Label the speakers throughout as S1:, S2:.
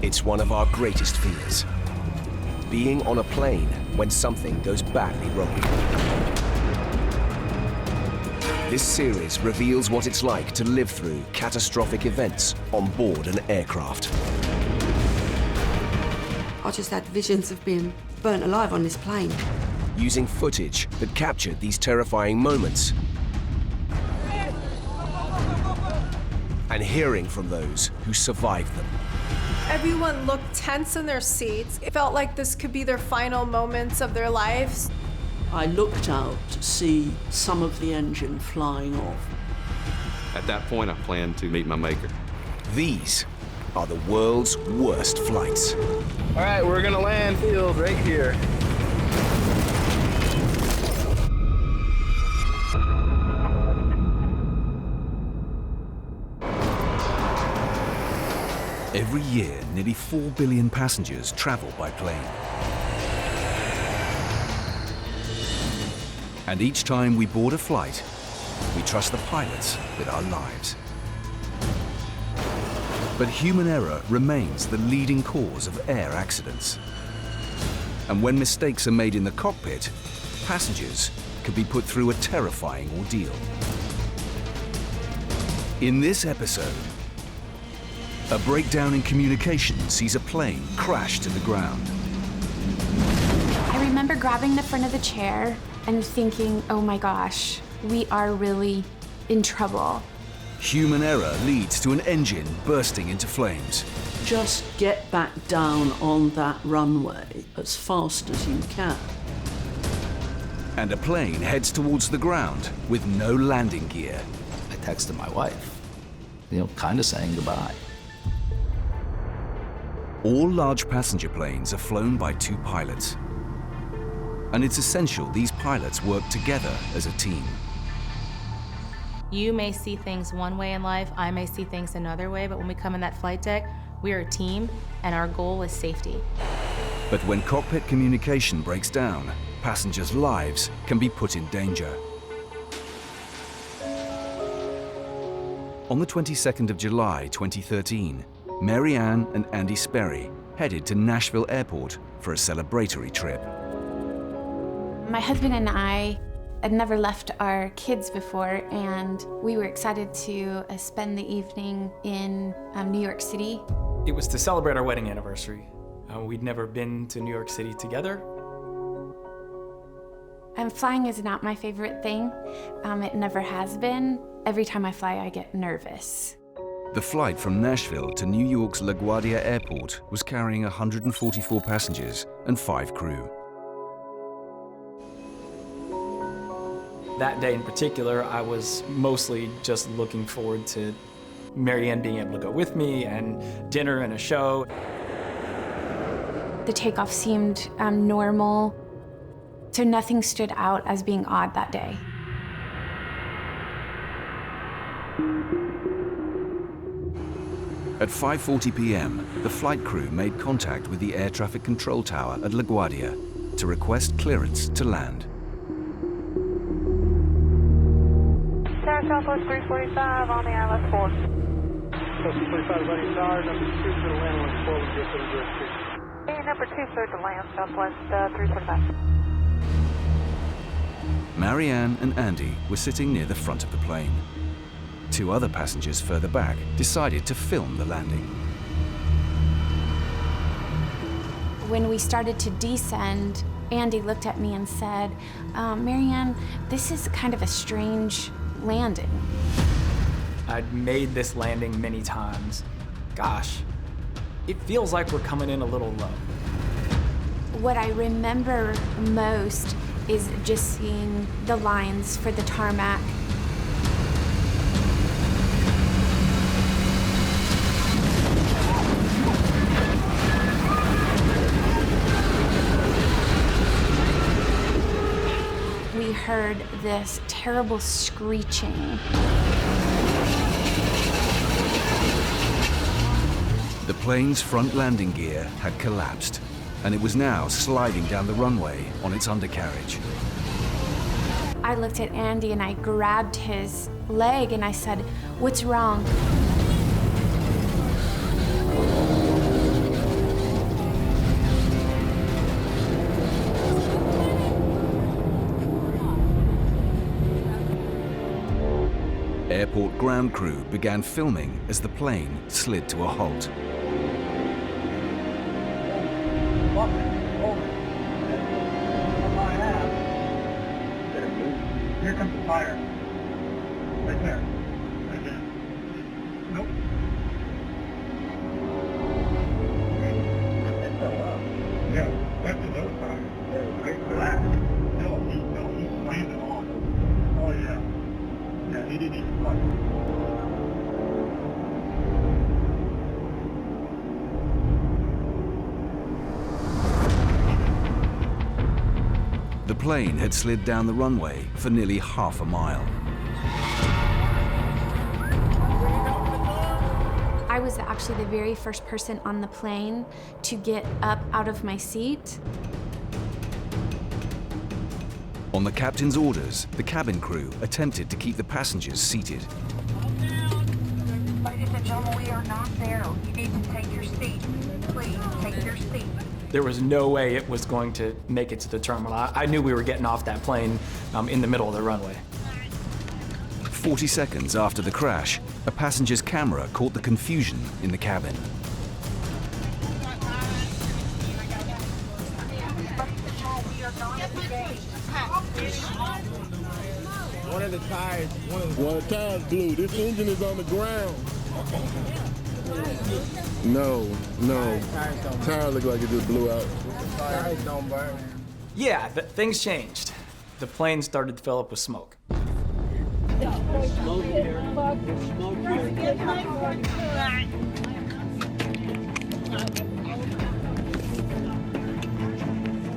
S1: It's one of our greatest fears. Being on a plane when something goes badly wrong. This series reveals what it's like to live through catastrophic events on board an aircraft.
S2: I just had visions of being burnt alive on this plane.
S1: Using footage that captured these terrifying moments. And hearing from those who survived them.
S3: Everyone looked tense in their seats. It felt like this could be their final moments of their lives.
S4: I looked out to see some of the engine flying off.
S5: At that point, I planned to meet my maker.
S1: These are the world's worst flights.
S6: All right, we're gonna land field right here.
S1: Every year, nearly 4 billion passengers travel by plane. And each time we board a flight, we trust the pilots with our lives. But human error remains the leading cause of air accidents. And when mistakes are made in the cockpit, passengers can be put through a terrifying ordeal. In this episode, a breakdown in communication sees a plane crash to the ground.
S7: I remember grabbing the front of the chair and thinking, oh my gosh, we are really in trouble.
S1: Human error leads to an engine bursting into flames.
S4: Just get back down on that runway as fast as you can.
S1: And a plane heads towards the ground with no landing gear.
S8: I texted my wife, kind of saying goodbye.
S1: All large passenger planes are flown by 2 pilots. And it's essential these pilots work together as a team.
S9: You may see things one way in life, I may see things another way, but when we come in that flight deck, we are a team, and our goal is safety.
S1: But when cockpit communication breaks down, passengers' lives can be put in danger. On the 22nd of July 2013, Mary Ann and Andy Sperry headed to Nashville Airport for a celebratory trip.
S7: My husband and I had never left our kids before, and we were excited to spend the evening in New York City.
S10: It was to celebrate our wedding anniversary. We'd never been to New York City together.
S7: Flying is not my favorite thing. It never has been. Every time I fly, I get nervous.
S1: The flight from Nashville to New York's LaGuardia Airport was carrying 144 passengers and 5 crew.
S10: That day in particular, I was mostly just looking forward to Mary Ann being able to go with me and dinner and a show.
S7: The takeoff seemed normal, so nothing stood out as being odd that day.
S1: At 5:40 p.m., the flight crew made contact with the air traffic control tower at LaGuardia to request clearance to land.
S11: Southwest 345 on the ILS 4.
S12: Southwest 345 is on your tower, number 2 for the land on 4 with your clear.
S11: Hey, number 2 cleared to land, Southwest 345.
S1: Mary Ann and Andy were sitting near the front of the plane. 2 other passengers further back decided to film the landing.
S7: When we started to descend, Andy looked at me and said, Mary Ann, this is kind of a strange landing.
S10: I'd made this landing many times. Gosh, it feels like we're coming in a little low.
S7: What I remember most is just seeing the lines for the tarmac. We heard this terrible screeching.
S1: The plane's front landing gear had collapsed, and it was now sliding down the runway on its undercarriage.
S7: I looked at Andy and I grabbed his leg and I said, "What's wrong?"
S1: Airport ground crew began filming as the plane slid to a halt.
S12: Here comes the fire. Right there. Right there. Nope. Yeah, that's another fire. Right black. No, he slammed it on. Oh yeah. Yeah, he didn't even fight.
S1: The plane had slid down the runway for nearly half a mile.
S7: I was actually the very first person on the plane to get up out of my seat.
S1: On the captain's orders, the cabin crew attempted to keep the passengers seated.
S11: Ladies and gentlemen, we are not there. You need to take your seat. Please, take your seat.
S10: There was no way it was going to make it to the terminal. I knew we were getting off that plane in the middle of the runway.
S1: 40 seconds after the crash, a passenger's camera caught the confusion in the cabin.
S13: One of the tires blew. This engine is on the ground. No. Tire look like it just blew out. Tires don't burn.
S10: Yeah, things changed. The plane started to fill up with smoke.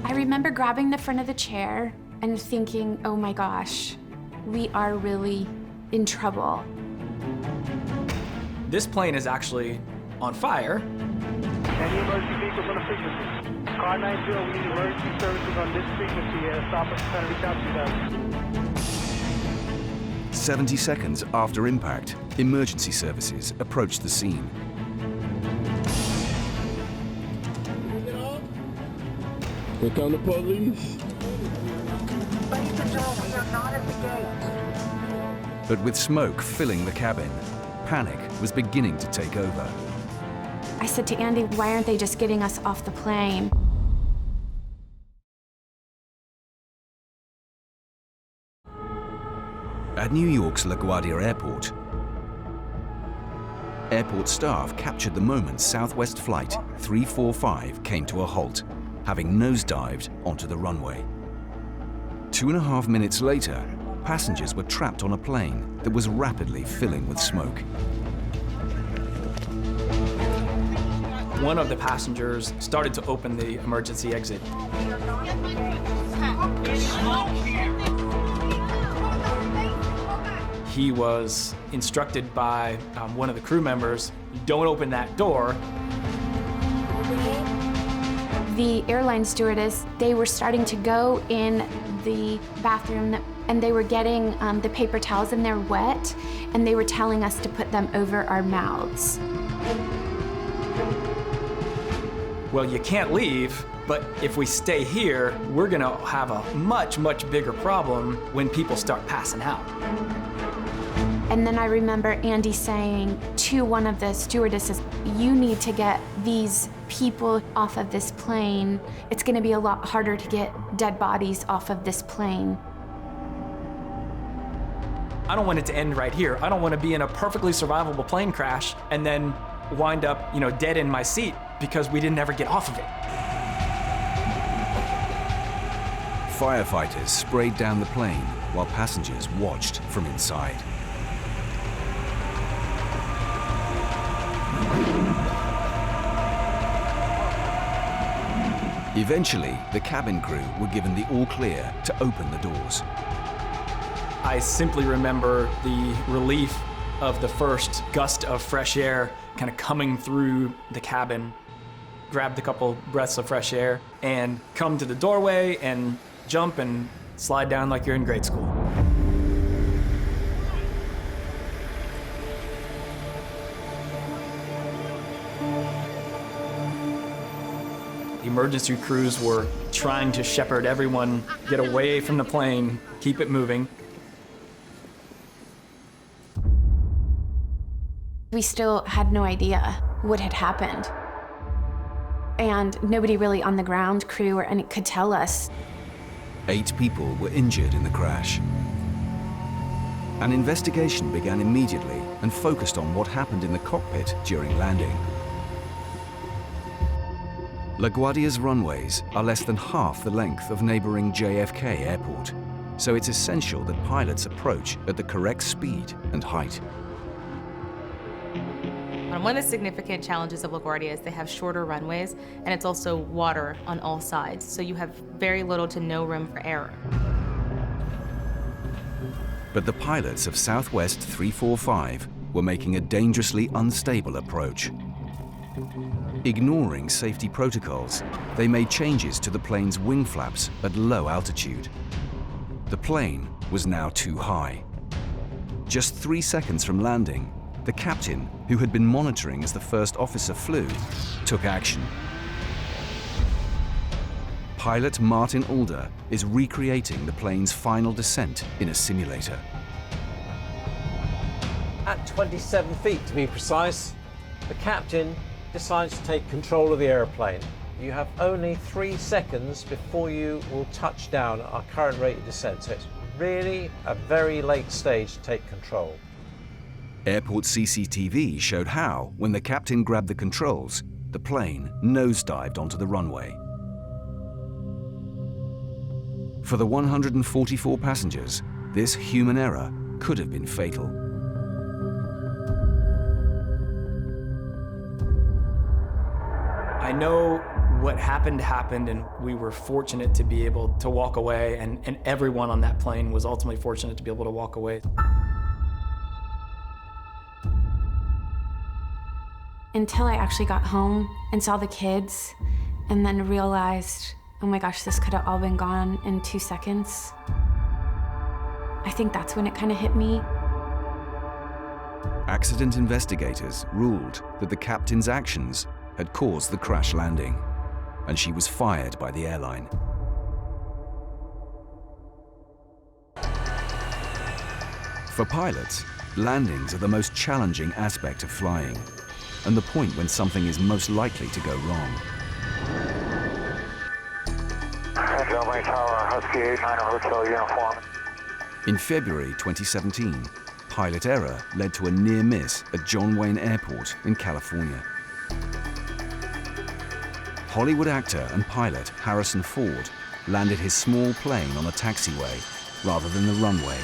S7: I remember grabbing the front of the chair and thinking, oh my gosh, we are really in trouble.
S10: This plane is actually on fire.
S12: Any emergency vehicles on the frequency? Car 90, we need emergency services on this frequency. Stop us, trying to reach out to you guys.
S1: 70 seconds after impact, emergency services approached the scene.
S13: Here come the police.
S11: Ladies and gentlemen, we are not at the gate.
S1: But with smoke filling the cabin, panic was beginning to take over.
S7: I said to Andy, why aren't they just getting us off the plane?
S1: At New York's LaGuardia Airport, airport staff captured the moment Southwest Flight 345 came to a halt, having nosedived onto the runway. 2.5 minutes later, passengers were trapped on a plane that was rapidly filling with smoke.
S10: One of the passengers started to open the emergency exit. He was instructed by one of the crew members, don't open that door.
S7: The airline stewardess, they were starting to go in the bathroom and they were getting the paper towels and they're wet and they were telling us to put them over our mouths.
S10: Well, you can't leave, but if we stay here, we're gonna have a much, much bigger problem when people start passing out.
S7: And then I remember Andy saying to one of the stewardesses, you need to get these people off of this plane. It's gonna be a lot harder to get dead bodies off of this plane.
S10: I don't want it to end right here. I don't want to be in a perfectly survivable plane crash and then wind up, dead in my seat because we didn't ever get off of it.
S1: Firefighters sprayed down the plane while passengers watched from inside. Eventually, the cabin crew were given the all-clear to open the doors.
S10: I simply remember the relief of the first gust of fresh air kind of coming through the cabin. Grabbed a couple breaths of fresh air and come to the doorway and jump and slide down like you're in grade school. Emergency crews were trying to shepherd everyone, get away from the plane, keep it moving.
S7: We still had no idea what had happened. And nobody really on the ground crew or any could tell us.
S1: 8 people were injured in the crash. An investigation began immediately and focused on what happened in the cockpit during landing. LaGuardia's runways are less than half the length of neighboring JFK Airport, so it's essential that pilots approach at the correct speed and height.
S9: One of the significant challenges of LaGuardia is they have shorter runways, and it's also water on all sides, so you have very little to no room for error.
S1: But the pilots of Southwest 345 were making a dangerously unstable approach. Ignoring safety protocols, they made changes to the plane's wing flaps at low altitude. The plane was now too high. Just 3 seconds from landing, the captain, who had been monitoring as the first officer flew, took action. Pilot Martin Alder is recreating the plane's final descent in a simulator.
S14: At 27 feet to be precise, the captain decides to take control of the airplane. You have only 3 seconds before you will touch down at our current rate of descent, so it's really a very late stage to take control.
S1: Airport CCTV showed how, when the captain grabbed the controls, the plane nosedived onto the runway. For the 144 passengers, this human error could have been fatal.
S10: I know what happened, and we were fortunate to be able to walk away, and everyone on that plane was ultimately fortunate to be able to walk away.
S7: Until I actually got home and saw the kids, and then realized, oh my gosh, this could have all been gone in 2 seconds. I think that's when it kind of hit me.
S1: Accident investigators ruled that the captain's actions had caused the crash landing, and she was fired by the airline. For pilots, landings are the most challenging aspect of flying, and the point when something is most likely to go wrong. In February 2017, pilot error led to a near miss at John Wayne Airport in California. Hollywood actor and pilot Harrison Ford landed his small plane on a taxiway rather than the runway.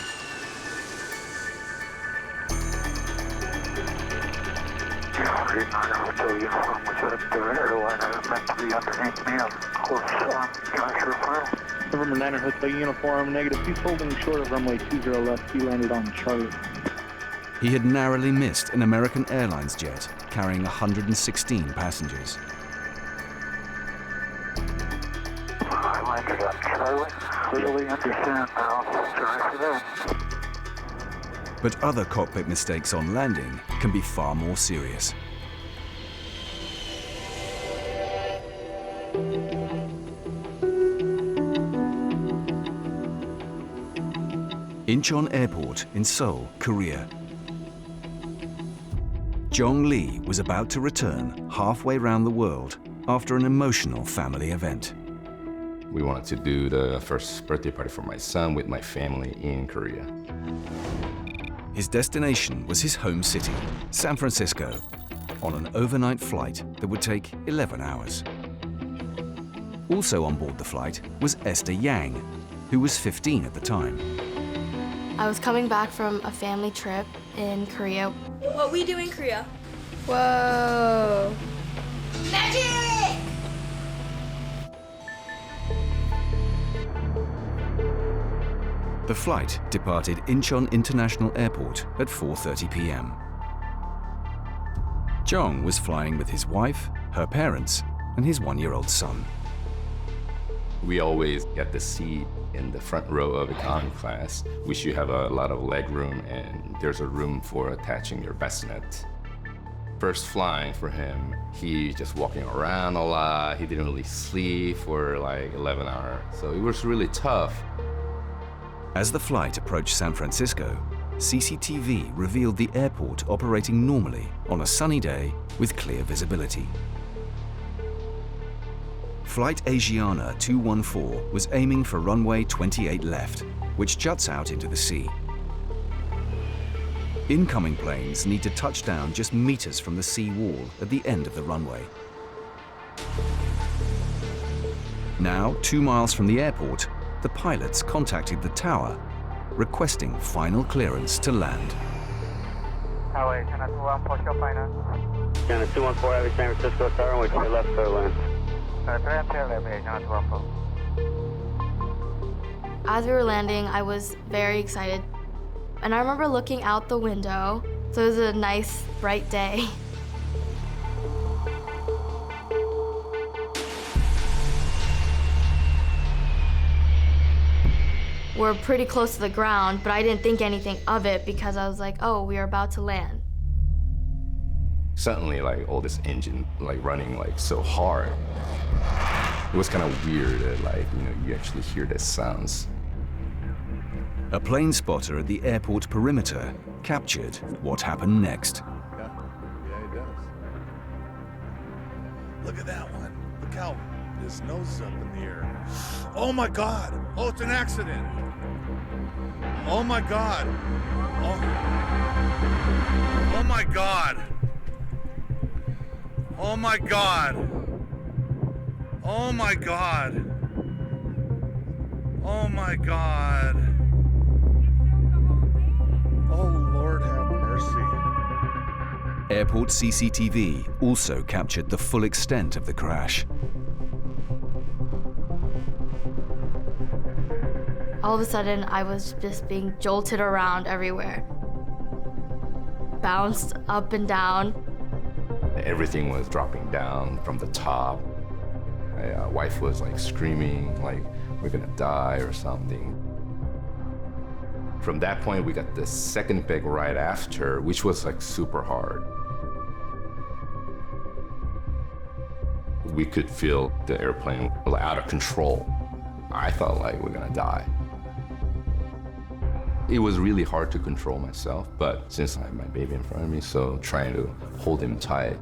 S12: November 9 Hotel uniform, negative. He's holding short of runway 20 left. He landed on Charlie.
S1: He had narrowly missed an American Airlines jet carrying 116 passengers.
S12: I landed on Charlie. Clearly understand now. Sorry for that.
S1: But other cockpit mistakes on landing can be far more serious. Incheon Airport in Seoul, Korea. Jong Lee was about to return halfway around the world after an emotional family event.
S15: We wanted to do the first birthday party for my son with my family in Korea.
S1: His destination was his home city, San Francisco, on an overnight flight that would take 11 hours. Also on board the flight was Esther Yang, who was 15 at the time.
S16: I was coming back from a family trip in Korea.
S17: What we do in Korea?
S16: Whoa.
S17: Magic!
S1: The flight departed Incheon International Airport at 4:30 p.m. Jong was flying with his wife, her parents, and his 1-year-old son.
S15: We always get the seat in the front row of economy class, which you have a lot of leg room, and there's a room for attaching your bassinet. First flying for him, he just walking around a lot. He didn't really sleep for like 11 hours, so it was really tough.
S1: As the flight approached San Francisco, CCTV revealed the airport operating normally on a sunny day with clear visibility. Flight Asiana 214 was aiming for runway 28 left, which juts out into the sea. Incoming planes need to touch down just meters from the sea wall at the end of the runway. Now, 2 miles from the airport, the pilots contacted the tower, requesting final clearance to land.
S12: Tower, Asiana 214, show final.
S18: Asiana 214, Airways San Francisco, tower, runway 28 left, clear land.
S12: 28 left, Asiana 214.
S16: As we were landing, I was very excited. And I remember looking out the window, so it was a nice, bright day. We're pretty close to the ground, but I didn't think anything of it because I was like, oh, we are about to land.
S15: Suddenly, like, all this engine, like, running, like, so hard. It was kind of weird that, like, you actually hear the sounds.
S1: A plane spotter at the airport perimeter captured what happened next.
S13: Yeah, he does.
S19: Look at that one. Look how his nose is up in the air. Oh my God. Oh, it's an accident. Oh my God. Oh my God. Oh my God. Oh my God. Oh my God. Oh, Lord have mercy.
S1: Airport CCTV also captured the full extent of the crash.
S16: All of a sudden, I was just being jolted around everywhere. Bounced up and down.
S15: Everything was dropping down from the top. My wife was like screaming, like, we're gonna die or something. From that point, we got the second peg right after, which was like super hard. We could feel the airplane out of control. I felt like we're gonna die. It was really hard to control myself, but since I had my baby in front of me, so trying to hold him tight.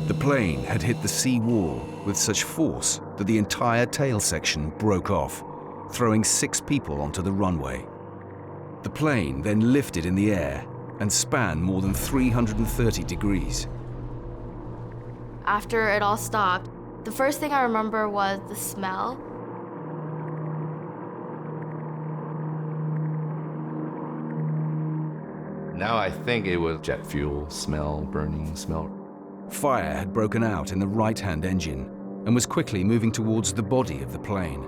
S1: The plane had hit the sea wall with such force that the entire tail section broke off, throwing 6 people onto the runway. The plane then lifted in the air and span more than 330 degrees.
S16: After it all stopped, the first thing I remember was the smell.
S15: Now I think it was jet fuel smell, burning smell.
S1: Fire had broken out in the right-hand engine and was quickly moving towards the body of the plane.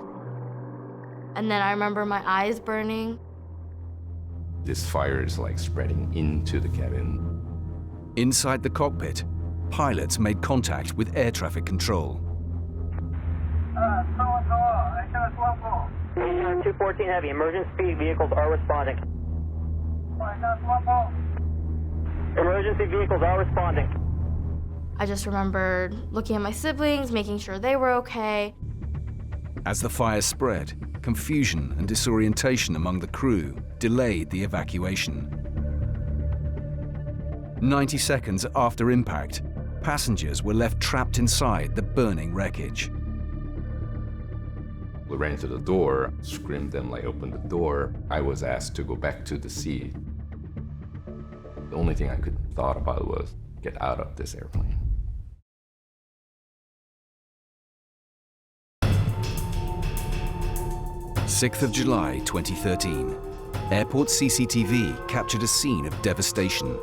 S16: And then I remember my eyes burning.
S15: This fire is like spreading into the cabin.
S1: Inside the cockpit, pilots made contact with air traffic control.
S12: Asiana
S18: 214 Heavy, emergency vehicles are responding. Emergency vehicles are responding.
S16: I just remembered looking at my siblings, making sure they were okay.
S1: As the fire spread, confusion and disorientation among the crew delayed the evacuation. 90 seconds after impact, passengers were left trapped inside the burning wreckage.
S15: We ran to the door, screamed and like opened the door. I was asked to go back to the seat. The only thing I could thought about was get out of this airplane.
S1: July 6th, 2013. Airport CCTV captured a scene of devastation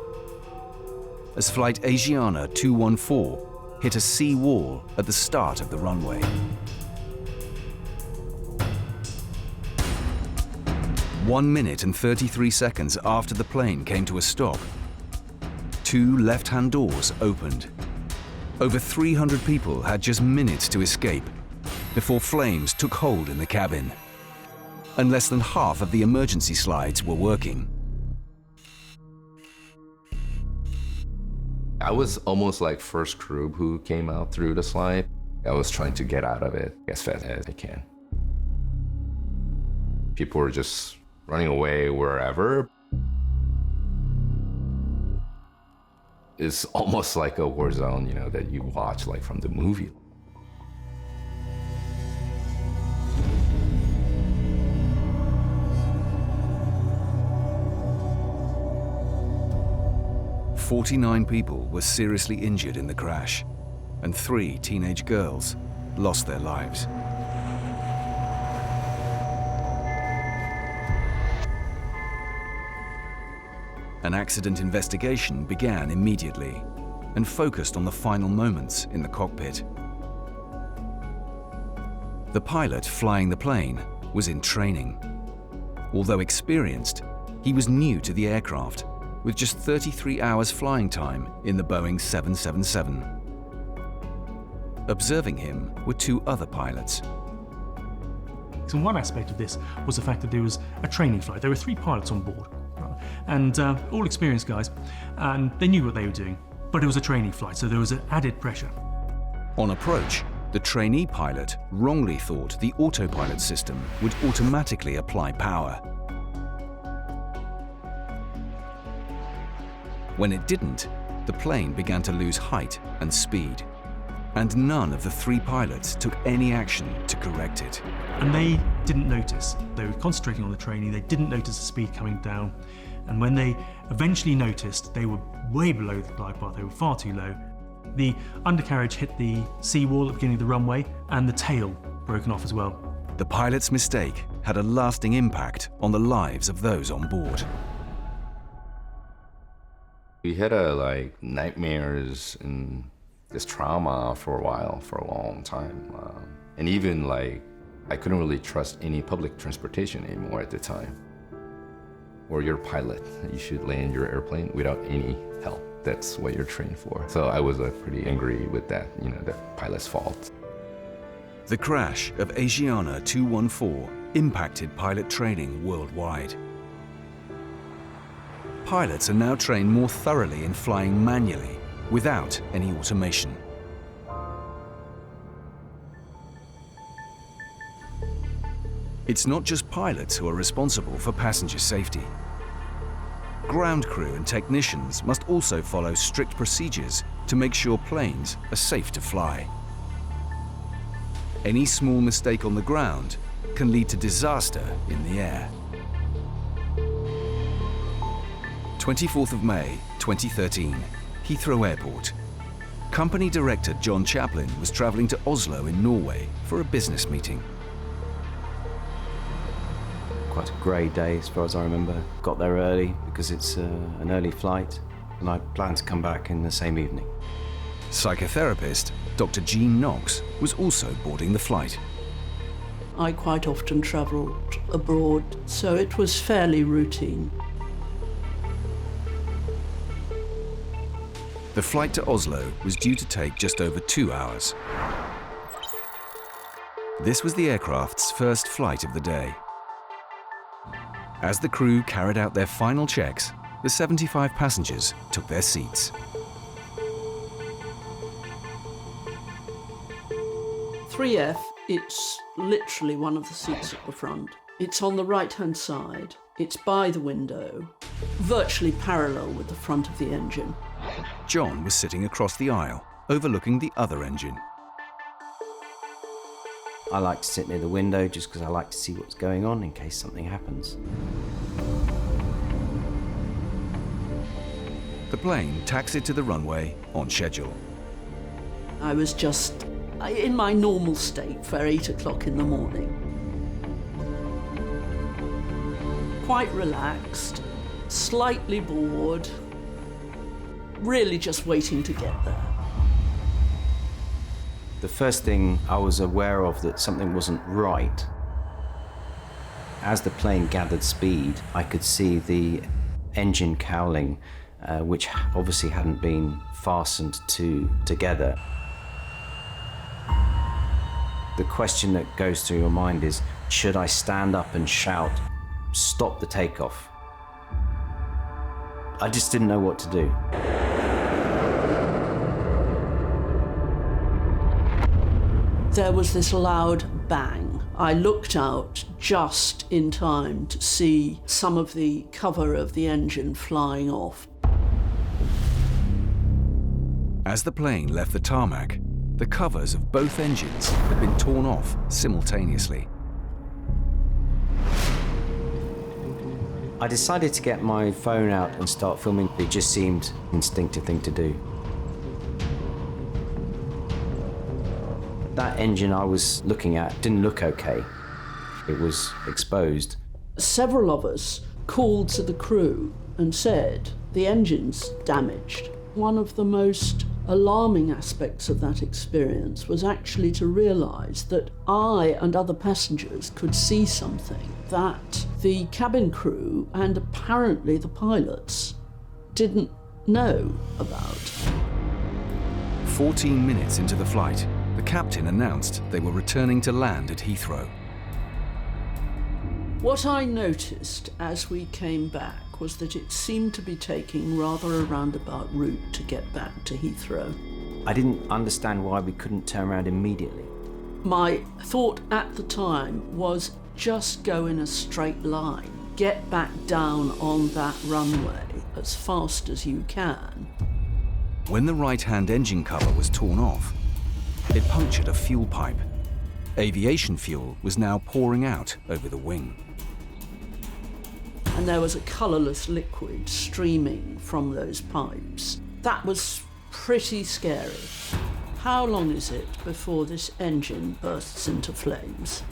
S1: as Flight Asiana 214 hit a sea wall at the start of the runway. 1 minute and 33 seconds after the plane came to a stop, 2 left-hand doors opened. Over 300 people had just minutes to escape before flames took hold in the cabin, and less than half of the emergency slides were working.
S15: I was almost like first crew who came out through the slide. I was trying to get out of it as fast as I can. People were just running away wherever. It's almost like a war zone, that you watch like from the movie.
S1: "49 people were seriously injured in the crash, and 3 teenage girls lost their lives. An accident investigation began immediately and focused on the final moments in the cockpit. The pilot flying the plane was in training. Although experienced, he was new to the aircraft, with just 33 hours flying time in the Boeing 777. Observing him were 2 other pilots.
S20: So one aspect of this was the fact that there was a training flight. There were 3 pilots on board, and all experienced guys, and they knew what they were doing, but it was a training flight, so there was an added pressure.
S1: On approach, the trainee pilot wrongly thought the autopilot system would automatically apply power. When it didn't, the plane began to lose height and speed, and none of the 3 pilots took any action to correct it.
S20: And they didn't notice. They were concentrating on the training, they didn't notice the speed coming down, and when they eventually noticed, they were way below the glide path, they were far too low. The undercarriage hit the seawall at the beginning of the runway, and the tail broken off as well.
S1: The pilot's mistake had a lasting impact on the lives of those on board.
S15: We had nightmares and this trauma for a while, for a long time. And even I couldn't really trust any public transportation anymore at the time. Or you're a pilot, you should land your airplane without any help. That's what you're trained for. So I was pretty angry with that, that pilot's fault.
S1: The crash of Asiana 214 impacted pilot training worldwide. Pilots are now trained more thoroughly in flying manually, without any automation. It's not just pilots who are responsible for passenger safety. Ground crew and technicians must also follow strict procedures to make sure planes are safe to fly. Any small mistake on the ground can lead to disaster in the air. 24th of May, 2013, Heathrow Airport. Company director John Chaplin was traveling to Oslo in Norway for a business meeting.
S21: Quite a grey day as far as I remember. Got there early because it's an early flight, and I planned to come back in the same evening.
S1: Psychotherapist Dr. Jean Knox was also boarding the flight.
S4: I quite often travelled abroad, so it was fairly routine.
S1: The flight to Oslo was due to take just over 2 hours. This was the aircraft's first flight of the day. As the crew carried out their final checks, the 75 passengers took their seats.
S4: "3F", it's literally one of the seats at the front. It's on the right-hand side. It's by the window, virtually parallel with the front of the engine.
S1: John was sitting across the aisle, overlooking the other engine.
S21: I like to sit near the window just because I like to see what's going on in case something happens.
S1: The plane taxied to the runway on schedule.
S4: I was just in my normal state for 8 o'clock in the morning. Quite relaxed, slightly bored, really just waiting to get there.
S21: The first thing I was aware of that something wasn't right. As the plane gathered speed, I could see the engine cowling, which obviously hadn't been fastened together. The question that goes through your mind is, should I stand up and shout, "Stop the takeoff"? I just didn't know what to do.
S4: There was this loud bang. I looked out just in time to see some of the cover of the engine flying off.
S1: As the plane left the tarmac, the covers of both engines had been torn off simultaneously.
S21: I decided to get my phone out and start filming. It just seemed an instinctive thing to do. That engine I was looking at didn't look okay. It was exposed.
S4: Several of us called to the crew and said, the engine's damaged. One of the most alarming aspects of that experience was actually to realise that I and other passengers could see something that the cabin crew and apparently the pilots didn't know about.
S1: 14 minutes into the flight, the captain announced they were returning to land at Heathrow.
S4: What I noticed as we came back was that it seemed to be taking rather a roundabout route to get back to Heathrow.
S21: I didn't understand why we couldn't turn around immediately.
S4: My thought at the time was just go in a straight line, get back down on that runway as fast as you can.
S1: When the right-hand engine cover was torn off, it punctured a fuel pipe. Aviation fuel was now pouring out over the wing.
S4: And there was a colourless liquid streaming from those pipes. That was pretty scary. How long is it before this engine bursts into flames?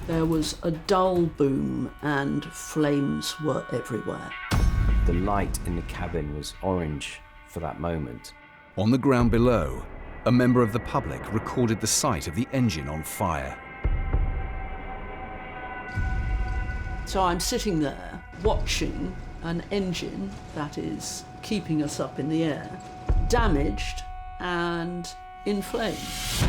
S4: There was a dull boom and flames were everywhere.
S21: The light in the cabin was orange for that moment.
S1: On the ground below, a member of the public recorded the sight of the engine on fire.
S4: So I'm sitting there watching an engine that is keeping us up in the air, damaged and in flames.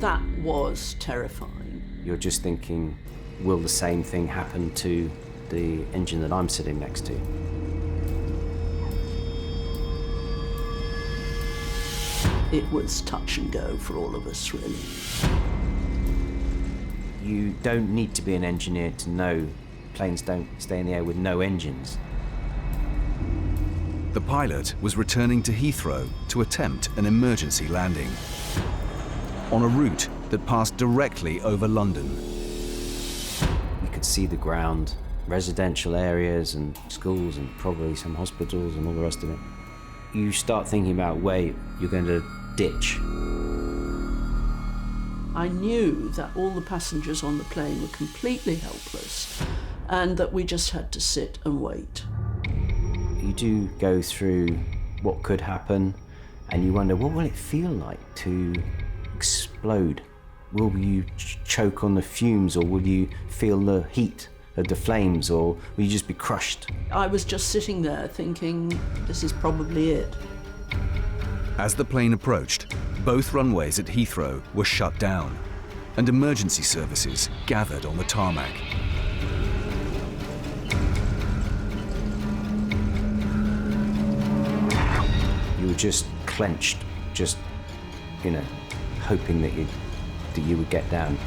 S4: That was terrifying.
S21: You're just thinking, will the same thing happen to the engine that I'm sitting next to?
S4: It was touch and go for all of us, really.
S21: You don't need to be an engineer to know planes don't stay in the air with no engines.
S1: The pilot was returning to Heathrow to attempt an emergency landing on a route that passed directly over London.
S21: You could see the ground, residential areas and schools and probably some hospitals and all the rest of it. You start thinking about where you're going to ditch.
S4: I knew that all the passengers on the plane were completely helpless and that we just had to sit and wait.
S21: You do go through what could happen and you wonder, what will it feel like to explode? Will you choke on the fumes, or will you feel the heat of the flames, or will you just be crushed?
S4: I was just sitting there thinking, this is probably it.
S1: As the plane approached, both runways at Heathrow were shut down and emergency services gathered on the tarmac.
S21: You were just clenched, just, hoping that you would get down.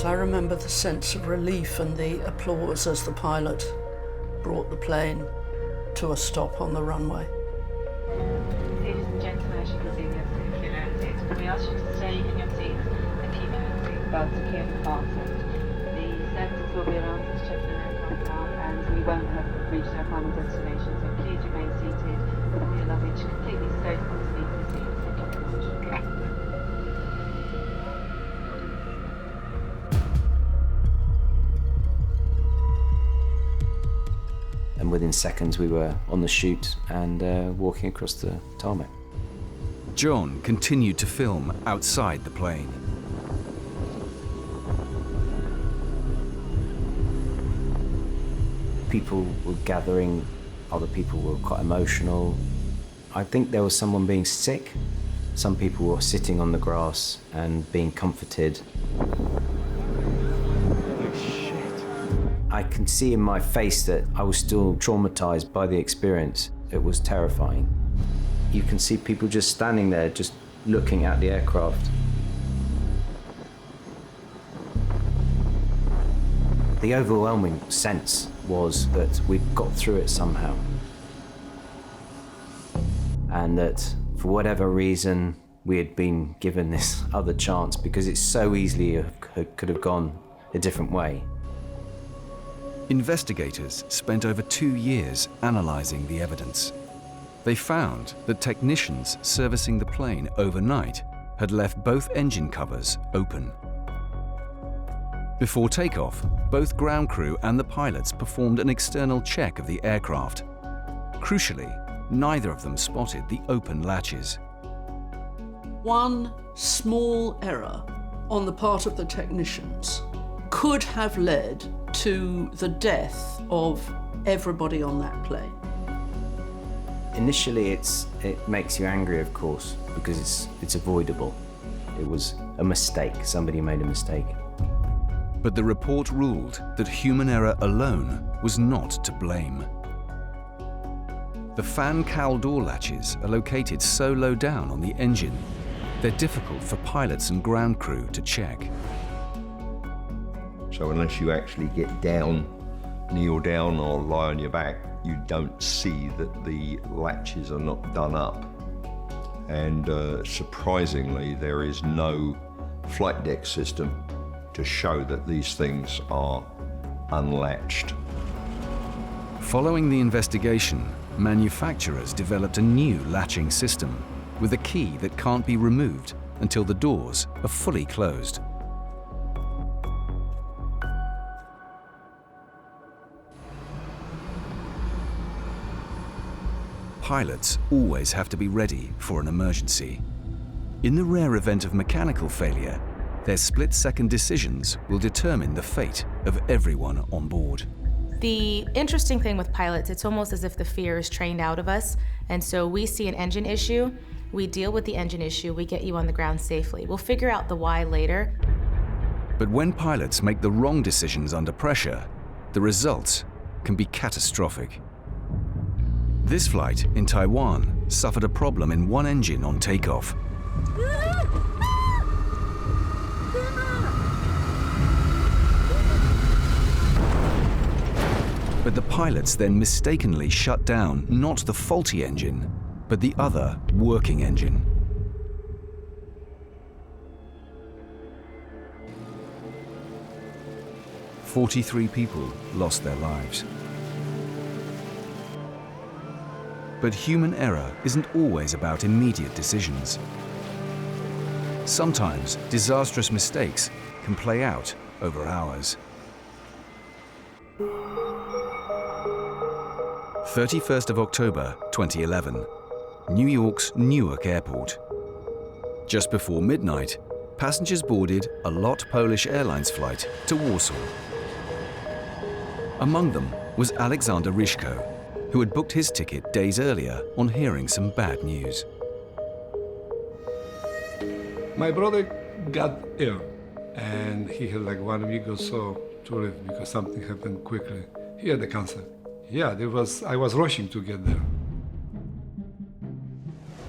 S4: I remember the sense of relief and the applause as the pilot brought the plane to a stop on the runway.
S11: Ladies and gentlemen, as you can see, we have safely landed. We ask you to stay in your seats and keep your seatbelts securely fastened. The services will be around to check in aircraft now, and we won't have reached our final destination, so please remain seated with your luggage completely stowed underneath the seat. Thank you very much.
S21: And within seconds we were on the chute and walking across the tarmac.
S1: John continued to film outside the plane.
S21: People were gathering, other people were quite emotional. I think there was someone being sick. Some people were sitting on the grass and being comforted.
S13: Holy shit.
S21: I can see in my face that I was still traumatized by the experience. It was terrifying. You can see people just standing there, just looking at the aircraft. The overwhelming sense was that we'd got through it somehow. And that for whatever reason, we had been given this other chance because it so easily could have gone a different way.
S1: Investigators spent over 2 years analyzing the evidence. They found that technicians servicing the plane overnight had left both engine covers open. Before takeoff, both ground crew and the pilots performed an external check of the aircraft. Crucially, neither of them spotted the open latches.
S4: One small error on the part of the technicians could have led to the death of everybody on that plane.
S21: Initially, it makes you angry, of course, because it's avoidable. It was a mistake. Somebody made a mistake.
S1: But the report ruled that human error alone was not to blame. The fan cowl door latches are located so low down on the engine, they're difficult for pilots and ground crew to check.
S2: So unless you actually get down, kneel down or lie on your back, you don't see that the latches are not done up. And surprisingly, there is no flight deck system to show that these things are unlatched.
S1: Following the investigation, manufacturers developed a new latching system with a key that can't be removed until the doors are fully closed. Pilots always have to be ready for an emergency. In the rare event of mechanical failure, their split-second decisions will determine the fate of everyone on board.
S9: The interesting thing with pilots, it's almost as if the fear is trained out of us. And so we see an engine issue, we deal with the engine issue, we get you on the ground safely. We'll figure out the why later.
S1: But when pilots make the wrong decisions under pressure, the results can be catastrophic. This flight in Taiwan suffered a problem in one engine on takeoff. But the pilots then mistakenly shut down not the faulty engine, but the other working engine. "43 people lost their lives. But human error isn't always about immediate decisions. Sometimes disastrous mistakes can play out over hours. 31st of October 2011, New York's Newark Airport. Just before midnight, passengers boarded a LOT Polish Airlines flight to Warsaw. Among them was Alexander Ryszko, who had booked his ticket days earlier on hearing some bad news.
S22: My brother got ill, and he had like 1 week or so to live because something happened quickly. He had the cancer. Yeah, I was rushing to get there.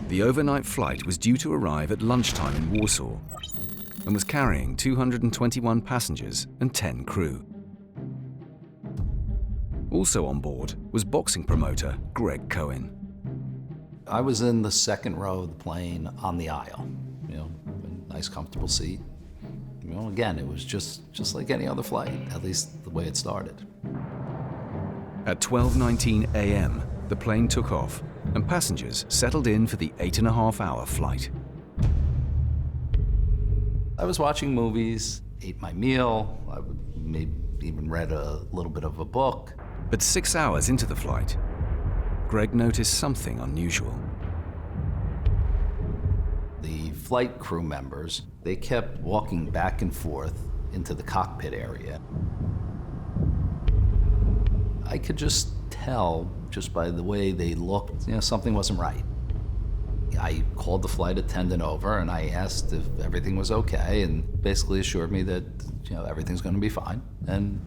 S1: The overnight flight was due to arrive at lunchtime in Warsaw and was carrying 221 passengers and 10 crew. Also on board was boxing promoter Greg Cohen.
S8: I was in the second row of the plane on the aisle, a nice comfortable seat. Again, it was just like any other flight, at least the way it started.
S1: At 12:19 a.m., the plane took off and passengers settled in for the 8.5-hour flight.
S8: I was watching movies, ate my meal, I maybe even read a little bit of a book.
S1: But 6 hours into the flight, Greg noticed something unusual.
S8: flight crew members, they kept walking back and forth into the cockpit area. I could just tell, just by the way they looked, something wasn't right. I called the flight attendant over and I asked if everything was okay, and basically assured me that, everything's gonna be fine. And,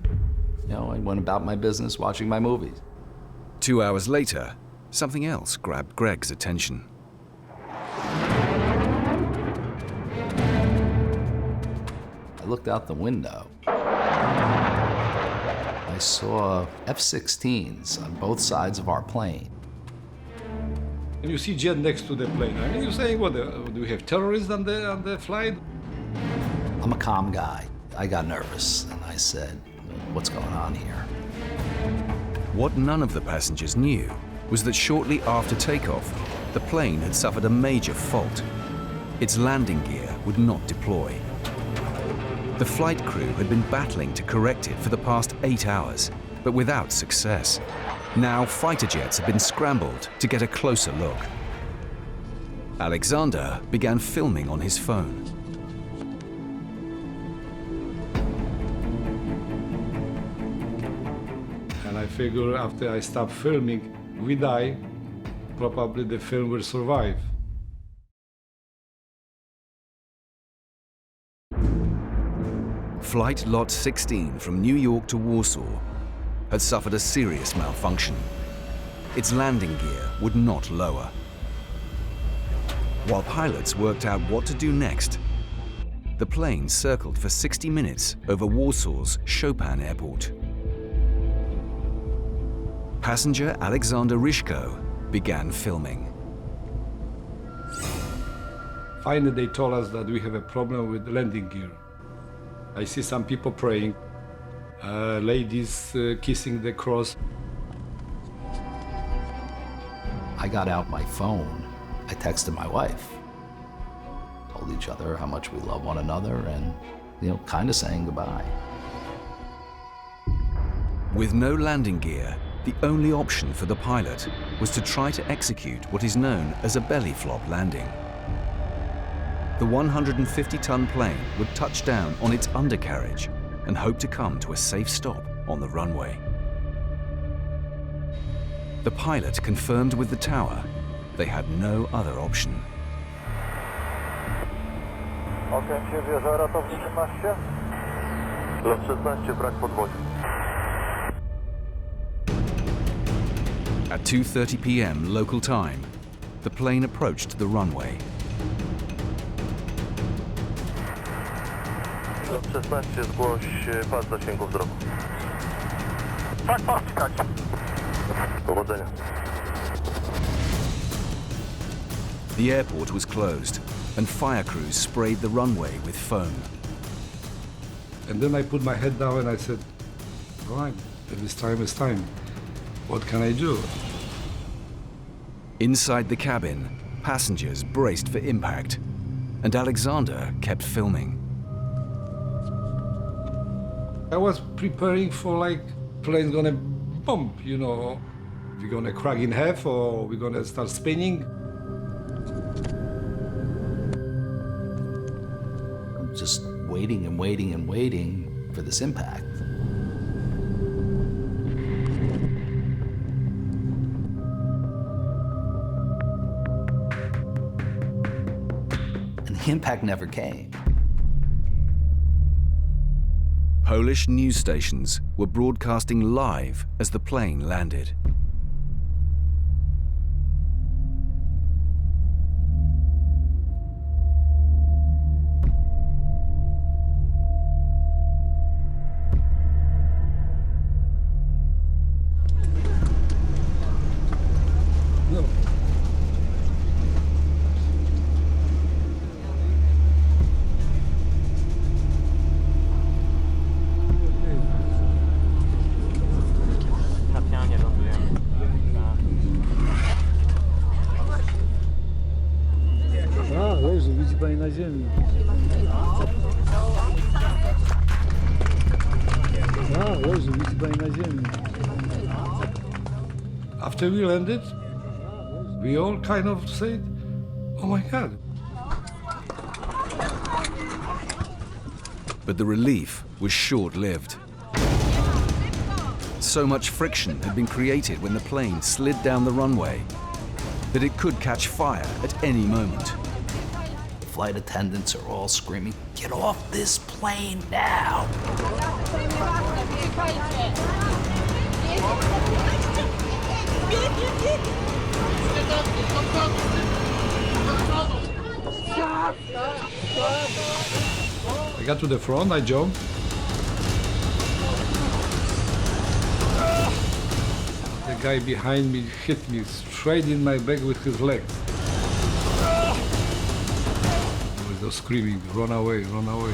S8: I went about my business watching my movies.
S1: 2 hours later, something else grabbed Greg's attention.
S8: I looked out the window. I saw F-16s on both sides of our plane.
S22: And you see jet next to the plane. I mean, you're saying, what, do we have terrorists on the flight?
S8: I'm a calm guy. I got nervous and I said, what's going on here?
S1: What none of the passengers knew was that shortly after takeoff, the plane had suffered a major fault. Its landing gear would not deploy. The flight crew had been battling to correct it for the past 8 hours, but without success. Now fighter jets had been scrambled to get a closer look. Alexander began filming on his phone.
S22: And I figure after I stop filming, we die, probably the film will survive.
S1: Flight Lot 16 from New York to Warsaw had suffered a serious malfunction. Its landing gear would not lower. While pilots worked out what to do next, the plane circled for 60 minutes over Warsaw's Chopin Airport. Passenger Alexander Rishko began filming.
S22: Finally, they told us that we have a problem with the landing gear. I see some people praying, ladies kissing the cross.
S8: I got out my phone. I texted my wife. Told each other how much we love one another and, kind of saying goodbye.
S1: With no landing gear, the only option for the pilot was to try to execute what is known as a belly flop landing. The 150-ton plane would touch down on its undercarriage and hope to come to a safe stop on the runway. The pilot confirmed with the tower they had no other option. At 2:30 p.m. local time, the plane approached the runway.
S3: Lot 16, zgłoś pas zasięgu wzroku. Tak, czekać. Powodzenia.
S1: The airport was closed, and fire crews sprayed the runway with foam.
S22: And then I put my head down and I said, all right, this time is time. What can I do?
S1: Inside the cabin, passengers braced for impact, and Alexander kept filming.
S22: I was preparing for plane's gonna bump, We're gonna crack in half or we're gonna start spinning.
S8: I'm just waiting and waiting and waiting for this impact. And the impact never came.
S1: Polish news stations were broadcasting live as the plane landed.
S22: No.
S12: Widzi pani na ziemi. Leży, widzi pani na ziemi.
S22: After we landed, we all kind of said, oh my God,
S1: But the relief was short-lived. So much friction had been created when the plane slid down the runway that it could catch fire at any moment.
S8: Flight attendants are all screaming, "Get off this plane now!"
S22: I got to the front, I jumped. The guy behind me hit me straight in my back with his legs. He was screaming, "Run away, run away."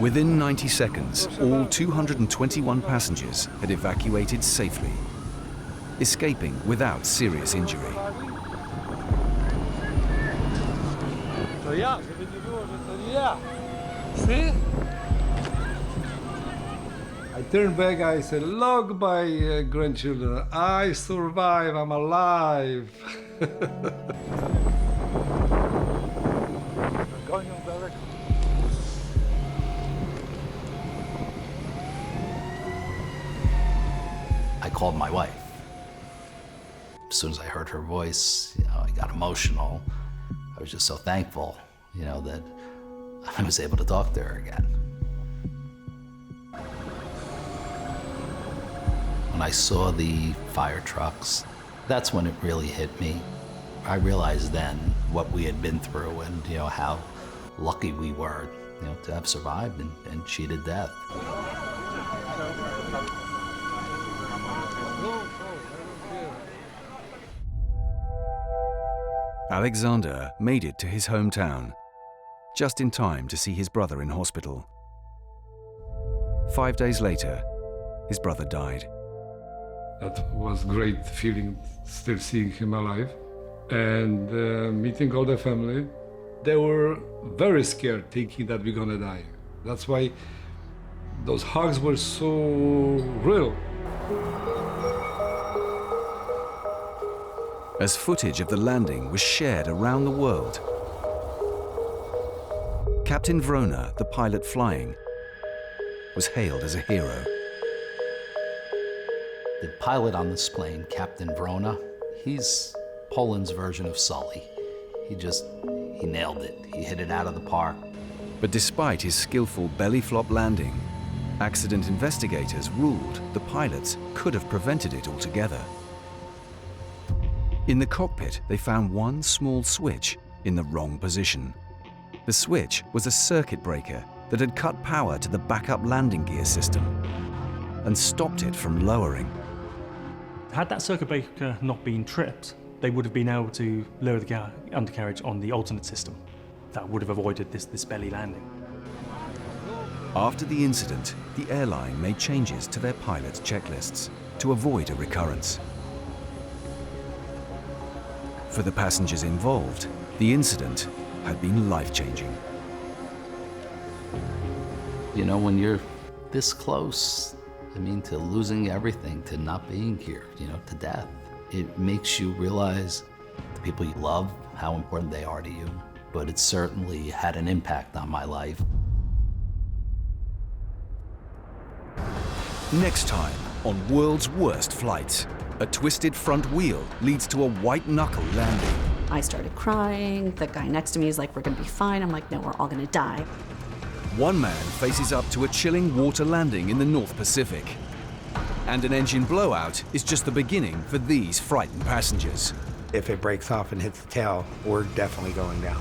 S1: Within 90 seconds, all 221 passengers had evacuated safely, escaping without serious injury.
S22: See? I turned back, I said, "Look, my grandchildren, I survived, I'm alive."
S8: I called my wife. As soon as I heard her voice, I got emotional. I was just so thankful, that I was able to talk to her again. When I saw the fire trucks, that's when it really hit me. I realized then what we had been through and, how lucky we were, to have survived and cheated death.
S1: Alexander made it to his hometown, just in time to see his brother in hospital. 5 days later, his brother died.
S22: That was great feeling, still seeing him alive. And meeting all the family, they were very scared, thinking that we're gonna die. That's why those hugs were so real.
S1: As footage of the landing was shared around the world, Captain Vrona, the pilot flying, was hailed as a hero.
S8: The pilot on this plane, Captain Vrona, he's Poland's version of Sully. He nailed it. He hit it out of the park.
S1: But despite his skillful belly-flop landing, accident investigators ruled the pilots could have prevented it altogether. In the cockpit, they found one small switch in the wrong position. The switch was a circuit breaker that had cut power to the backup landing gear system and stopped it from lowering.
S20: Had that circuit breaker not been tripped, they would have been able to lower the undercarriage on the alternate system. That would have avoided this belly landing.
S1: After the incident, the airline made changes to their pilots' checklists to avoid a recurrence. For the passengers involved, the incident had been life-changing.
S8: When you're this close, to losing everything, to not being here, to death, it makes you realize the people you love, how important they are to you. But it certainly had an impact on my life.
S1: Next time on World's Worst Flights, a twisted front wheel leads to a white-knuckle landing.
S5: I started crying. The guy next to me is like, "We're gonna be fine." I'm like, "No, we're all gonna die."
S1: One man faces up to a chilling water landing in the North Pacific. And an engine blowout is just the beginning for these frightened passengers.
S6: If it breaks off and hits the tail, we're definitely going down.